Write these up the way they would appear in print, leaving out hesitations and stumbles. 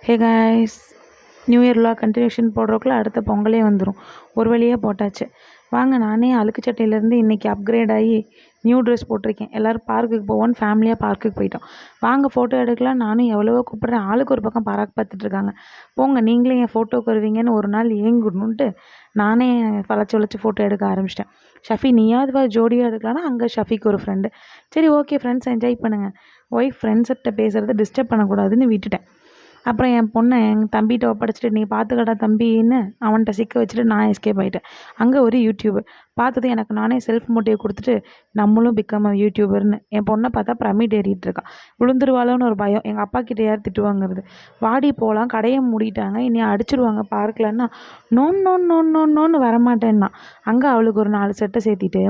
ஹே guys, new year vlog continuation போடுறதுக்குள்ள அடுத்த பொங்கலே வந்துடும். ஒரு வழியாக போட்டாச்சு. வாங்க, நானே அழுக்கு சட்டையிலேருந்து இன்றைக்கி அப்கிரேட் ஆகி நியூ ட்ரெஸ் போட்டிருக்கேன். எல்லோரும் பார்க்குக்கு போவோன்னு ஃபேமிலியாக பார்க்குக்கு போயிட்டோம். வாங்க ஃபோட்டோ எடுக்கலாம். நானும் எவ்வளவோ கூப்பிட்றேன். ஆளுக்கு ஒரு பக்கம் பாராக்கு பார்த்துட்ருக்காங்க. போங்க, நீங்களே என் ஃபோட்டோக்கு வருவீங்கன்னு ஒரு நாள் ஏங்கணுன்ட்டு நானே வளைச்சி ஃபோட்டோ எடுக்க ஆரம்பிச்சிட்டேன். ஷஃபி நீயாவது ஜோடியாக எடுக்கலான்னா அங்கே ஷஃபிக்கு ஒரு ஃப்ரெண்டு. சரி, ஓகே ஃப்ரெண்ட்ஸ் என்ஜாய் பண்ணுங்கள். ஒய்ஃப் ஃப்ரெண்ட்ஸ்கிட்ட பேசுகிறத டிஸ்டர்ப் பண்ணக்கூடாதுன்னு விட்டுட்டேன். அப்புறம் என் பொண்ணை எங்கள் தம்பிகிட்ட ஒப்படைச்சிட்டு நீ பார்த்துக்கடா தம்பின்னு அவன்கிட்ட சிக்க வச்சுட்டு நான் எஸ்கேப் ஆகிட்டேன். அங்கே ஒரு யூடியூபர் பார்த்தது எனக்கு நானே செல்ஃப் மோட்டிவ் கொடுத்துட்டு நம்மளும் பிகம் யூடியூபர்னு என் பொண்ணை பார்த்தா பிரமிட் ஏறிட்டு இருக்கான். விழுந்துருவாளோன்னு ஒரு பயம். எங்கள் அப்பா கிட்ட யார் திட்டுவாங்கிறது. வாடி போகலாம், கடையை மூடிட்டாங்க, இனி அடிச்சிடுவாங்க பார்க்கலன்னா நோன்னு வரமாட்டேன்னா. அங்கே அவளுக்கு ஒரு 4 செட்டை சேர்த்திட்டு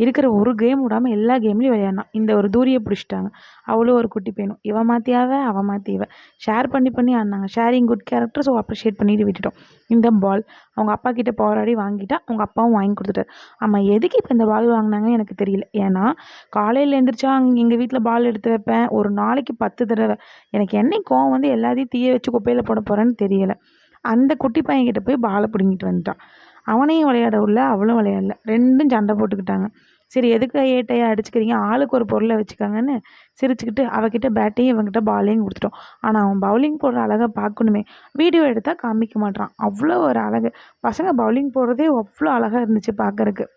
இருக்கிற ஒரு கேம் விடாமல் எல்லா கேம்லேயும் விளையாடினான். இந்த ஒரு தூரியை பிடிச்சிட்டாங்க. அவளும் ஒரு குட்டி பையனும். இவன் மாற்றியாவ அவன் மாற்றி இவ ஷேர் பண்ணி ஆடினாங்க. Sharing good character. So appreciate பண்ணிட்டு விட்டுட்டோம். இந்த பால் அவங்க அப்பா கிட்ட போராடி வாங்கிட்டா. அவங்க அப்பாவும் வாங்கி கொடுத்துட்டாரு. ஆமாம், எதுக்கு இப்போ இந்த பால் வாங்கினாங்கன்னு எனக்கு தெரியல. ஏன்னா காலையில் எழுந்திரிச்சா எங்கள் வீட்டில் பால் எடுத்து வைப்பேன். ஒரு நாளைக்கு 10 தடவை. எனக்கு என்னைக்கு கோவம் வந்து எல்லாத்தையும் தீய வச்சு குப்பையில் போட போகிறேன்னு தெரியலை. அந்த குட்டி பையன்கிட்ட போய் பாலை பிடுங்கிட்டு வந்துட்டான். அவனையும் விளையாட விடல, அவளும் விளையாடல. ரெண்டும் சண்டை போட்டுக்கிட்டாங்க. சரி, எதுக்கு ஏட்டையா அடிச்சுக்கிறீங்க, ஆளுக்கு ஒரு பொருளை வச்சுக்காங்கன்னு சிரிச்சுக்கிட்டு அவகிட்ட பேட்டையும் இவங்கிட்ட பாலையும் கொடுத்துட்டோம். ஆனால் அவன் பவுலிங் போடுற அழகை பார்க்கணுமே. வீடியோ எடுத்தால் காமிக்க மாட்டான். அவ்வளோ ஒரு அழகு. பசங்க பவுலிங் போடுறதே அவ்வளோ அழகாக இருந்துச்சு பார்க்குறக்கு.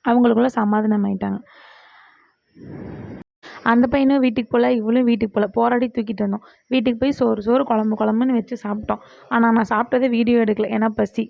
அவங்களுக்குள்ள சமாதானம் ஆயிட்டாங்க. அந்த பையனும் வீட்டுக்கு போகல, இவளும் வீட்டுக்கு போகல. போராடி தூக்கிட்டு வந்தோம். வீட்டுக்கு போய் சோறு குழம்புன்னு வச்சு சாப்பிட்டோம். ஆனால் நான் சாப்பிட்டதே வீடியோ எடுக்கல. ஏன்னா பசி.